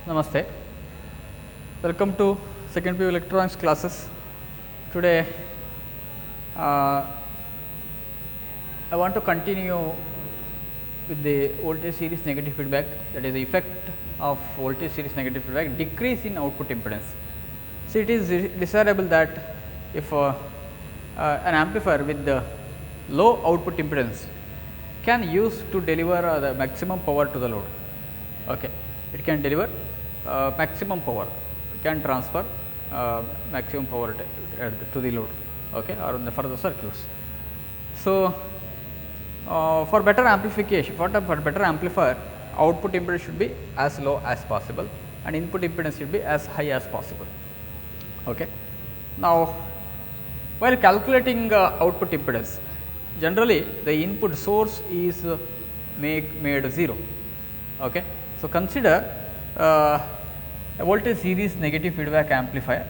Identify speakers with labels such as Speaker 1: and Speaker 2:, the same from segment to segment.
Speaker 1: Namaste. Welcome to second PU electronics classes. Today, I want to continue with the voltage series negative feedback, that is the effect of voltage series negative feedback decrease in output impedance. So, it is desirable that if an amplifier with the low output impedance can use to deliver the maximum power to the load. Okay. It can deliver maximum power, can transfer maximum power to the load, okay, or for the circuits. So, for better amplification, for better amplifier, output impedance should be as low as possible and input impedance should be as high as possible. Okay. Now, while calculating output impedance, generally the input source is made 0. Okay. So, consider a voltage series negative feedback amplifier.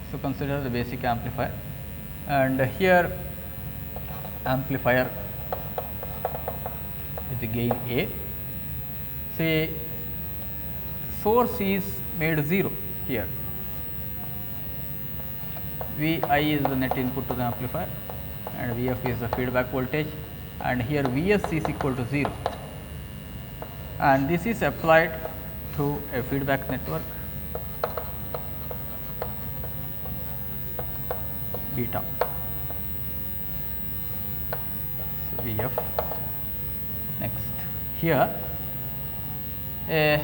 Speaker 1: So, consider the basic amplifier, and here amplifier with the gain A. Say source is made 0 here, V I is the net input to the amplifier and V f is the feedback voltage, and here V s is equal to 0, and this is applied to a feedback network beta. So, V f. Next, here a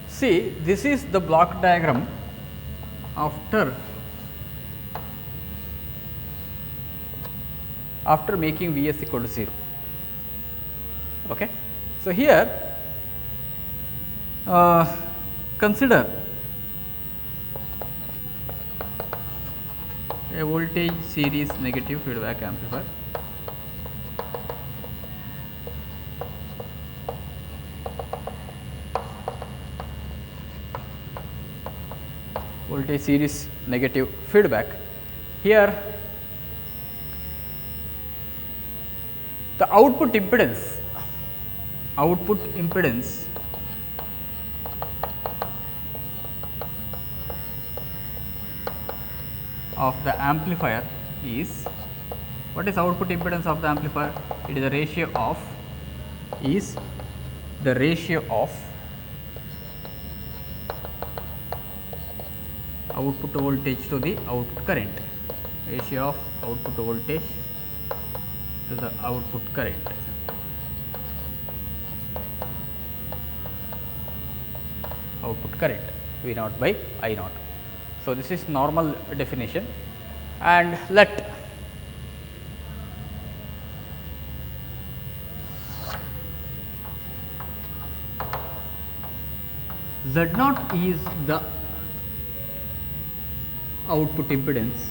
Speaker 1: see, this is the block diagram after making V s equal to 0. Okay. So, here consider a voltage series negative feedback amplifier. Voltage series negative feedback. Here the output impedance of the amplifier is, what is output impedance of the amplifier? It is the ratio of output voltage to the output current, ratio of output voltage to the output current. Output current V naught by I naught. So, this is normal definition, and let Z naught is the output impedance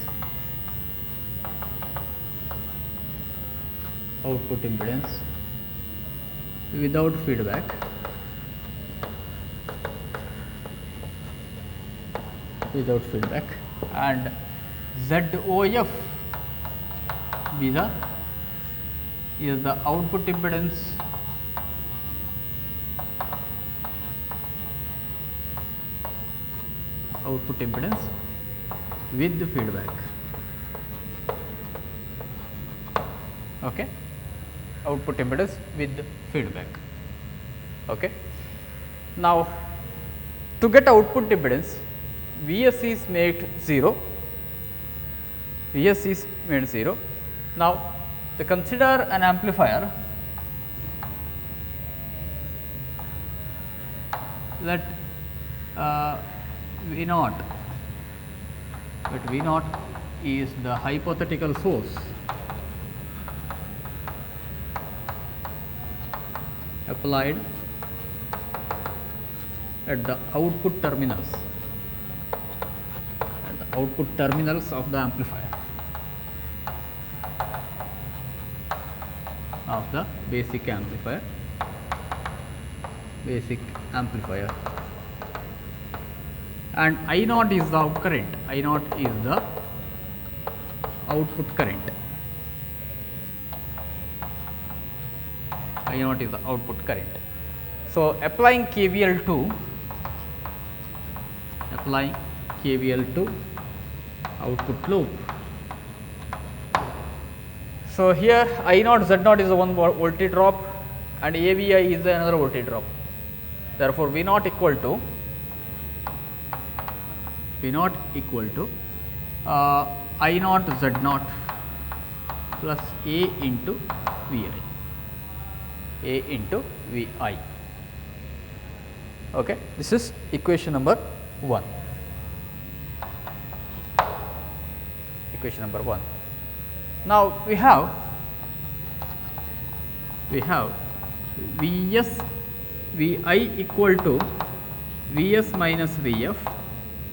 Speaker 1: without feedback, and ZOF is the output impedance with the feedback. Okay. Output impedance with feedback. Okay. Now, to get output impedance, V s is made 0. Now, to consider an amplifier, let V naught, is the hypothetical source applied at the output terminals, of the amplifier, of the basic amplifier, and I naught is the output current, I naught is the output current, I naught is the output current. So, applying KVL to output loop. So, here I naught Z naught is the one voltage drop and AVI is another voltage drop. Therefore, V naught equal to I naught Z naught plus A into VI. Okay. This is equation number 1. Now, we have Vs Vi equal to Vs minus Vf,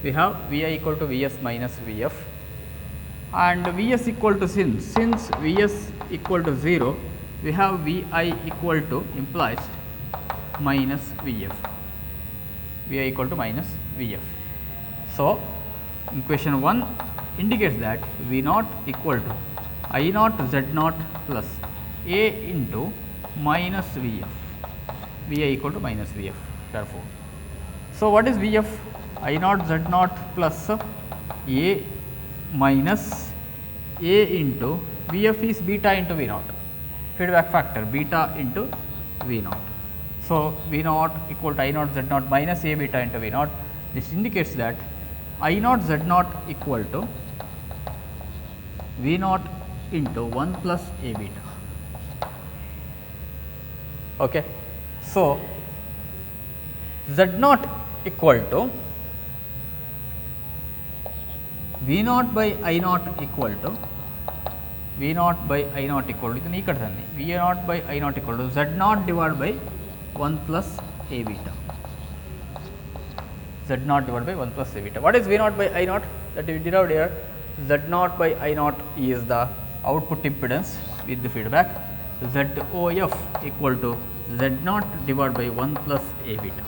Speaker 1: we have Vi equal to Vs minus Vf, and Vs equal to since Vs equal to 0, we have Vi equal to implies minus Vf, Vi equal to minus Vf. So, equation 1 indicates that V naught equal to I naught Z naught plus A into minus Vf, Vi equal to minus Vf. Therefore, so what is Vf? I naught Z naught plus A minus A into Vf is beta into V naught, feedback factor beta into V naught. So, V naught equal to I naught Z naught minus A beta into V naught. This indicates that I naught Z naught equal to V naught into 1 plus A beta. Okay. So, Z naught equal to V naught by I naught equal to V naught by I naught equal to V naught by I naught equal to Z naught divided by 1 plus A beta. Z naught divided by 1 plus A beta. What is V naught by I naught? That we derived here. Z naught by I naught is the output impedance with the feedback. ZOF equal to Z naught divided by 1 plus A beta.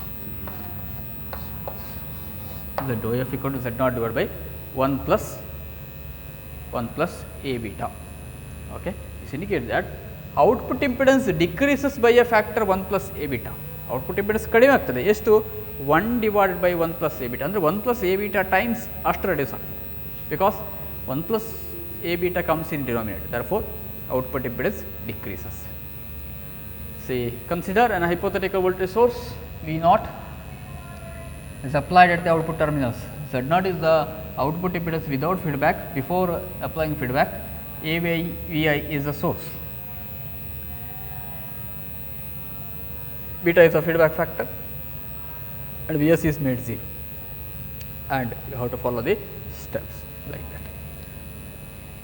Speaker 1: ZOF equal to Z naught divided by 1 plus A beta. Okay. This indicates that output impedance decreases by a factor 1 plus A beta. Output impedance kadime agtade ಎಷ್ಟು 1 divided by 1 plus A beta andre 1 plus A beta times ಅಷ್ಟು reduce ಆಗ್ತದೆ, because 1 plus A beta comes in denominator. Therefore, output impedance decreases. See, consider an hypothetical voltage source V naught is applied at the output terminals. Z naught is the output impedance without feedback. Before applying feedback, AVI is the source, beta is a feedback factor, and Vs is made 0, and you have to follow the steps like that.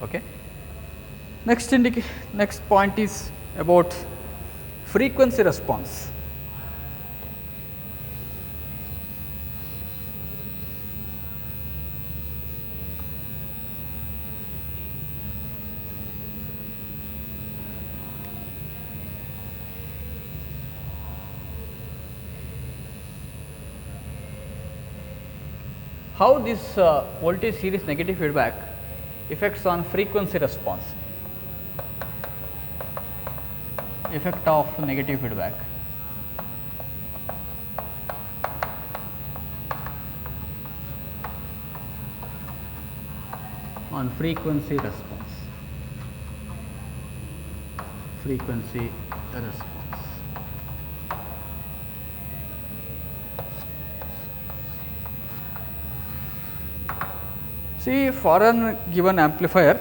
Speaker 1: Okay. Next point is about frequency response. How this voltage series negative feedback affects on frequency response, effect of negative feedback. On frequency response. See, for a given amplifier,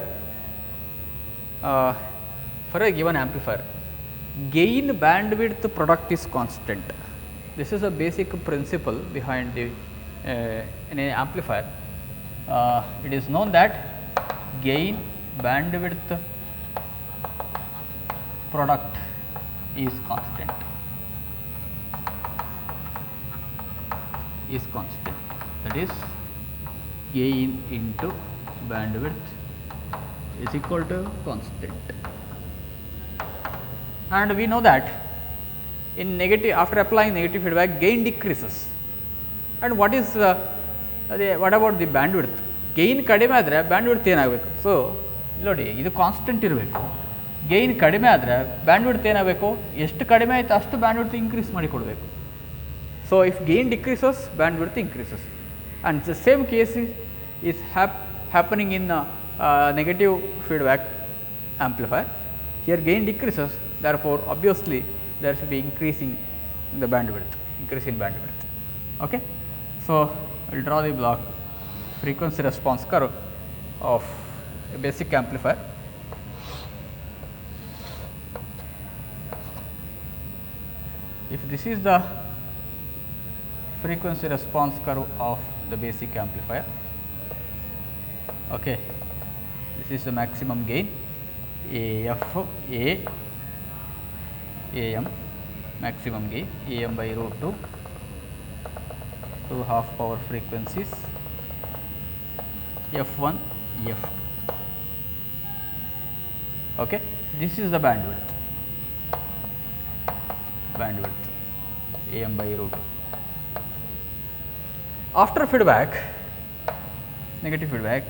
Speaker 1: gain bandwidth product is constant. This is a basic principle behind the in an amplifier. It is known that gain bandwidth product is constant. is constant, that is gain into bandwidth is equal to constant. And we know that in negative, after applying negative feedback, gain decreases. And what is what about the bandwidth? Gain ಕಡಿಮೆ ಆದರೆ bandwidth ಏನಾಗಬೇಕು? So ನೋಡಿ, ಇದು constant ಇರಬೇಕು. Gain ಕಡಿಮೆ ಆದರೆ bandwidth ಏನಾಗಬೇಕು? ಎಷ್ಟು ಕಡಿಮೆ ಆಯಿತು ಅಷ್ಟು ಬ್ಯಾಂಡ್ವಿಡ್ತ್ ಇನ್ಕ್ರೀಸ್ ಮಾಡಿ ಕೊಡಬೇಕು. So if gain decreases, bandwidth increases. And the same case is happening in negative feedback amplifier. Here gain decreases, therefore obviously there should be increasing the bandwidth, increase in bandwidth. Okay. So we will draw the block frequency response curve of a basic amplifier. If this is the frequency response curve of the basic amplifier, okay, this is the maximum gain AF AM, maximum gain AM by root 2, 2 half power frequencies F1 F2. Okay, this is the bandwidth AM by root 2. After feedback, negative feedback,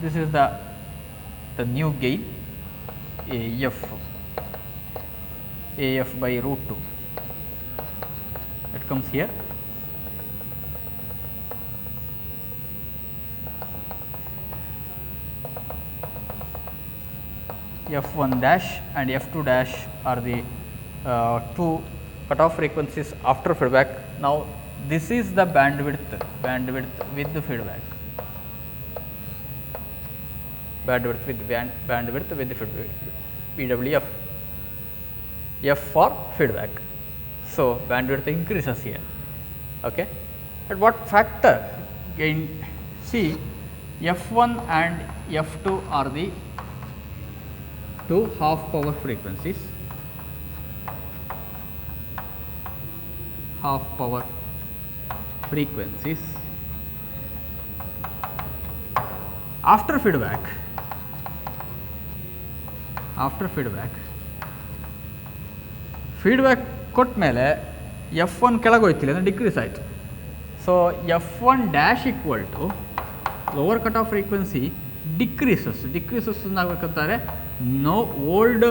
Speaker 1: this is the new gain AF by root 2, it comes here. F1 dash and F2 dash are the two cutoff frequencies after feedback. Now this is the bandwidth with the feedback, bandwidth with the feedback, BWF, F for feedback. So bandwidth increases here. Okay. At what factor gain? See, F1 and F2 are the two half power frequencies, after feedback, feedback ಕೊಟ್ಟ ಮೇಲೆ F1 ಕೆಳಗೆ ಹೋಯ್ತಿಲ್ಲ ಅಂದರೆ decrease ಆಯಿತು. So F1 dash equal to lower cut off frequency decreases ಏನಾಗಬೇಕಂತಾರೆ, no old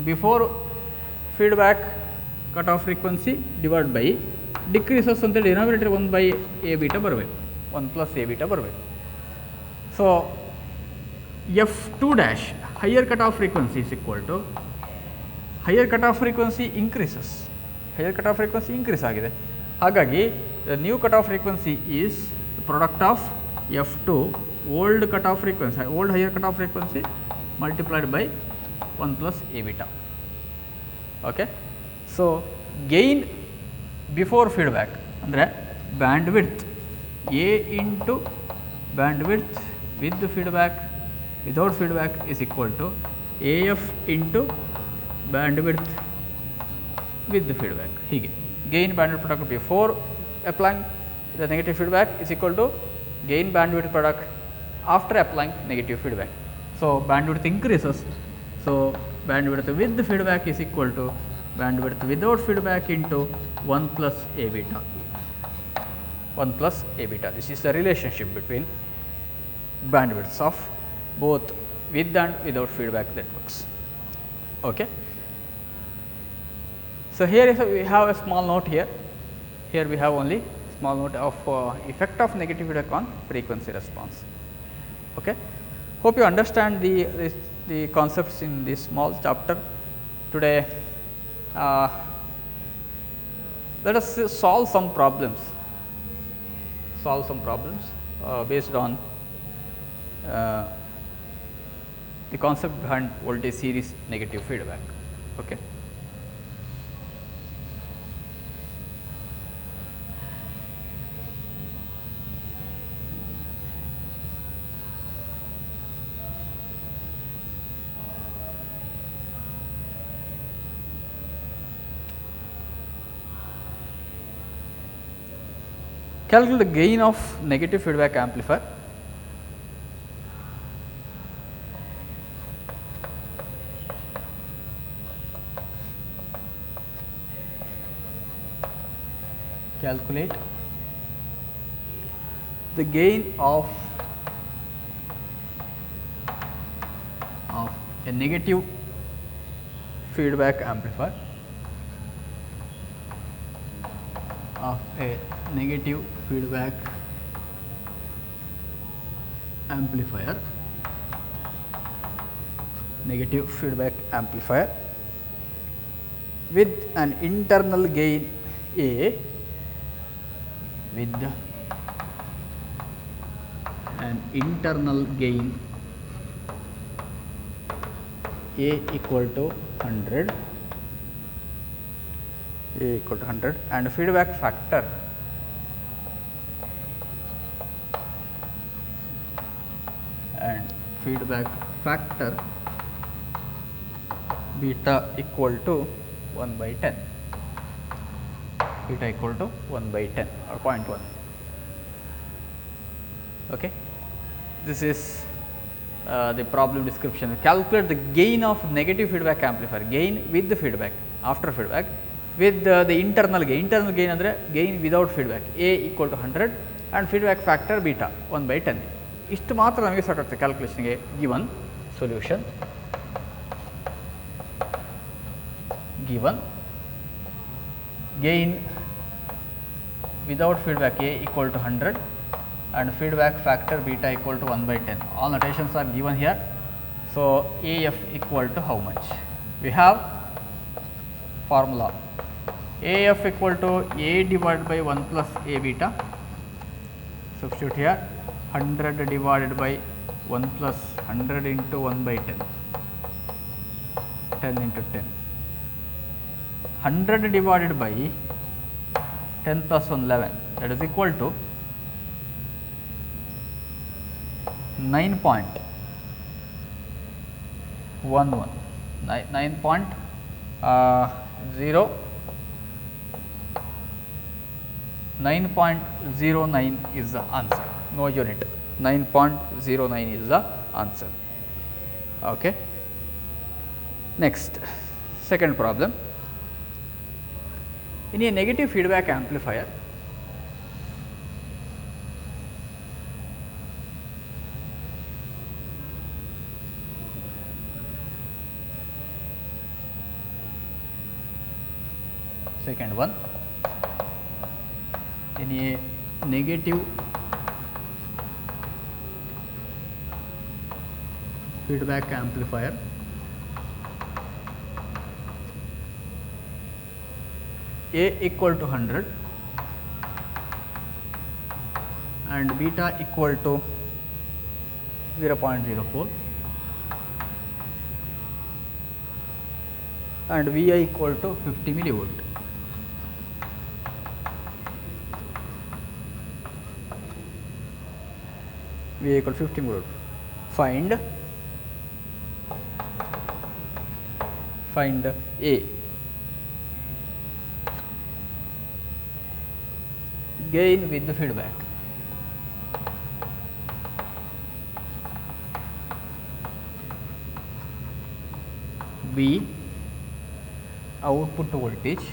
Speaker 1: before feedback cut off frequency divide by decreases ಅಂತೇಳಿ denominator 1 by A beta ಬರಬೇಕು, 1 plus A beta ಬರಬೇಕು. So F2 dash higher cut off frequency is equal to higher cut off frequency increases, increase ಆಗಿದೆ. ಹಾಗಾಗಿ new cut off frequency is product of F2 old cut off frequency, old higher cut off frequency multiplied by 1 plus A beta. Okay. So gain before feedback ಅಂದರೆ bandwidth A into bandwidth with the feedback without feedback is equal to AF into bandwidth with the feedback. ಹೀಗೆ gain bandwidth product before applying the negative feedback is equal to gain bandwidth product after applying negative feedback. So bandwidth increases, so bandwidth with the feedback is equal to bandwidth without feedback into 1 plus A beta. This is the relationship between bandwidths of both with and without feedback networks. Okay. So here we have a small note here. Here we have only small note of effect of negative feedback on frequency response. Okay. Hope you understand the concepts in this small chapter. Today, let us solve some problems. Based on the concept behind voltage series negative feedback. Okay. calculate the gain of negative feedback amplifier. Calculate the gain of a negative feedback amplifier with an internal gain A, A equal to 100, and feedback factor beta equal to 1 by 10, or 0.1. Okay. This is the problem description. Calculate the gain of negative feedback amplifier, gain with the feedback, after feedback, with the internal gain. Internal gain andre gain without feedback, A equal to 100 and feedback factor beta 1 by 10. ಇಷ್ಟು ಮಾತ್ರ ನಮಗೆ ಸಾಕಾಗ್ತದೆ ಕ್ಯಾಲ್ಕುಲೇಷನ್ಗೆ. Given solution, given gain without feedback A equal to 100 and feedback factor beta equal to 1 by 10. All notations are given here. So, AF equal to how much? We have formula AF equal to A divided by 1 plus A beta. Substitute here 100 divided by 1 plus 100 into 1 by 10, 10 into 10. 100 divided by 10 plus 1 11, that is equal to 9.11, 9.09 is the answer. No unit, 9.09 is the answer. Okay. Next, second problem. In a negative feedback amplifier, second one, in a negative feedback amplifier, A equal to 100 and beta equal to 0.04 and Vi equal to 50 millivolt. Vi equal to 50 millivolt. Find A. Gain with the feedback. B. Output voltage.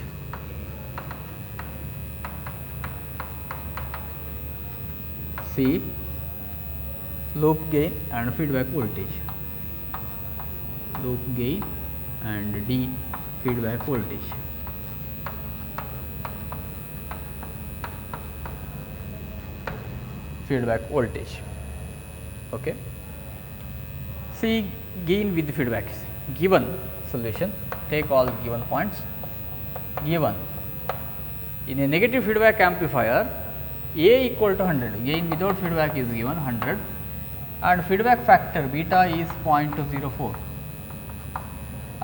Speaker 1: C. Loop gain and feedback voltage. Loop gain and D. Feedback voltage. Okay. See gain with the feedback. Given solution, take all given points. Given in a negative feedback amplifier, A equal to 100, gain without feedback is given 100 and feedback factor beta is 0.04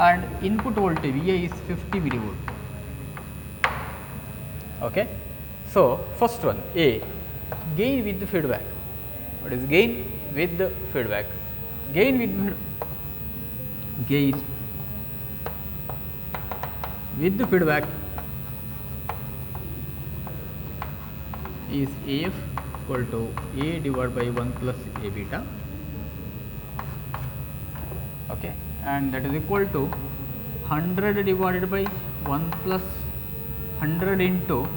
Speaker 1: and input voltage Vi is 50 millivolt. Okay. So, first one A, gain with the feedback. What is gain with the feedback? Gain with the feedback is AF equal to A divided by 1 plus A beta, okay, and that is equal to 100 divided by 1 plus 100 into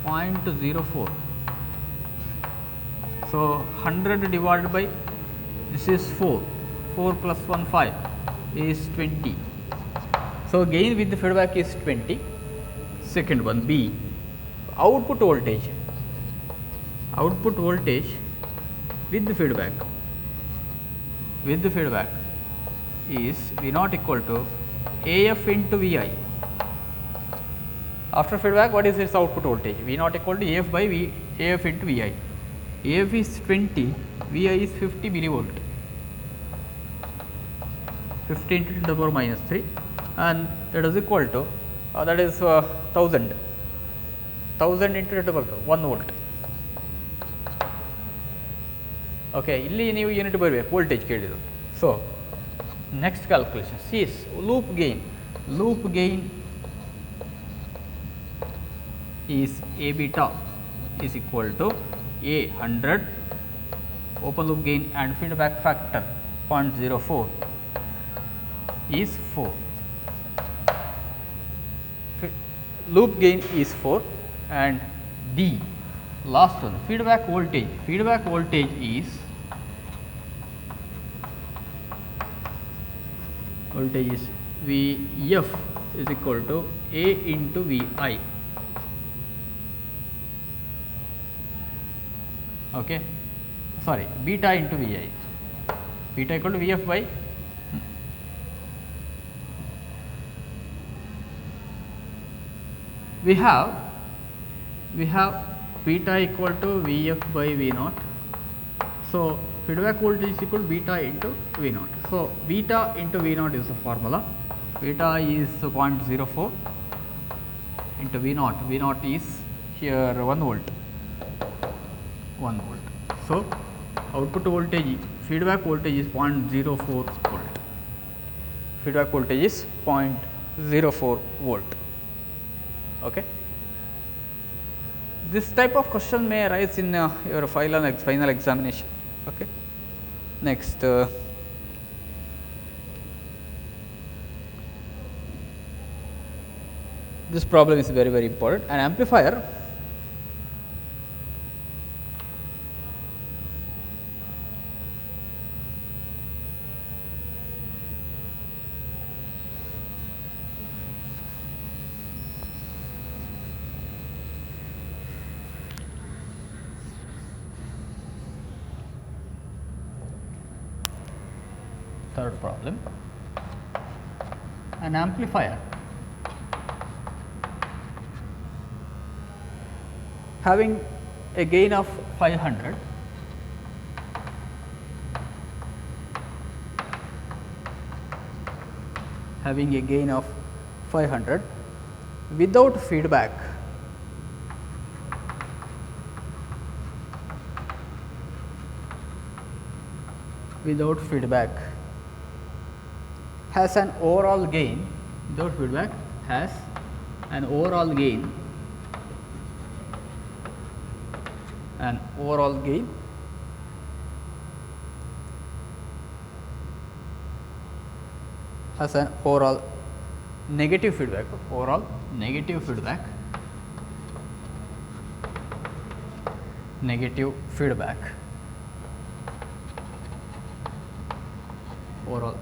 Speaker 1: 0.04. So, 100 divided by this is 4 plus 1 5 is 20. So, gain with the feedback is 20. Second one, B, output voltage with the feedback is V naught equal to AF into Vi. After feedback, what is its output voltage? V naught equal to AF by AF into Vi. AF is 20, Vi is 50 millivolt, 50 into 10 to the power minus 3, and that is equal to that is 1000 into 10 to the power 1 volt. Okay, ಇಲ್ಲಿ ನೀವು unit ಬರಬೇಕು voltage ಕೇಳಿದ್ರು. So next calculation is loop gain is A beta is equal to A 100 open loop gain and feedback factor 0.04 is 4. Loop gain is 4, and D last one, feedback voltage is Vf is equal to A into Vi. Okay, sorry, beta into Vi, beta equal to Vf by we have beta equal to Vf by V naught. So, feedback voltage is equal to beta into V naught. So, beta into V naught is the formula. Beta is 0.04 into V naught. V naught is here 1 volt. So, output voltage, feedback voltage is 0.04 volt. Feedback voltage is 0.04 volt. Okay. This type of question may arise in your final examination. Okay. Next, this problem is very, very important. An amplifier third problem, an amplifier having a gain of 500 without feedback has an overall gain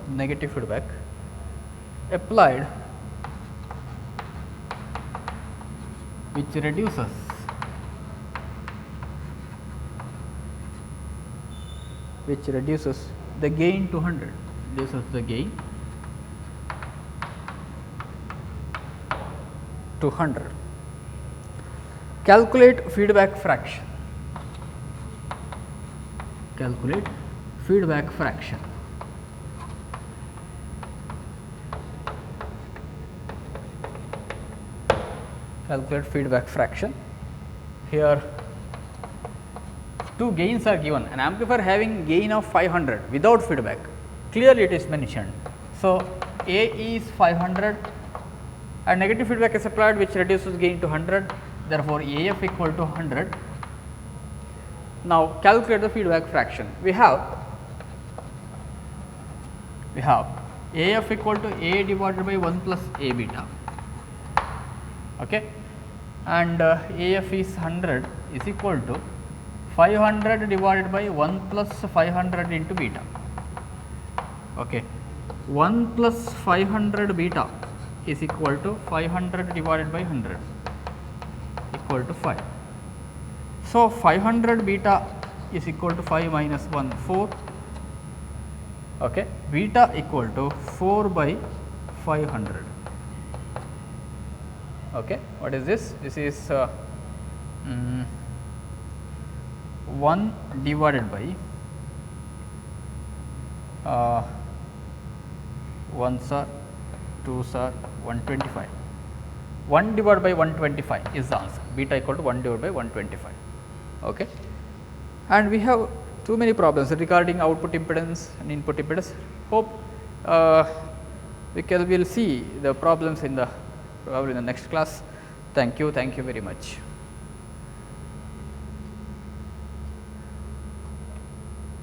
Speaker 1: negative feedback, applied, which reduces the gain to 100, Calculate feedback fraction. Calculate feedback fraction. Here two gains are given. An amplifier having gain of 500 without feedback, clearly it is mentioned. So, A is 500 and negative feedback is applied which reduces gain to 100. Therefore, AF equal to 100 Now, calculate the feedback fraction. We have AF equal to A divided by 1 plus A beta, okay, and AF is 100 is equal to 500 divided by 1 plus 500 into beta, okay. 1 plus 500 beta is equal to 500 divided by 100 equal to 5. So, 500 beta is equal to 5 minus 1 4, okay. Beta equal to 4 by 500, okay. What is this? This is 1 divided by 1s are 2s are 125. 1 divided by 125 is the answer. Beta equal to 1 divided by 125. Okay. And we have too many problems regarding output impedance and input impedance. Hope we will see the problems in the probably in the next class. Thank you very much.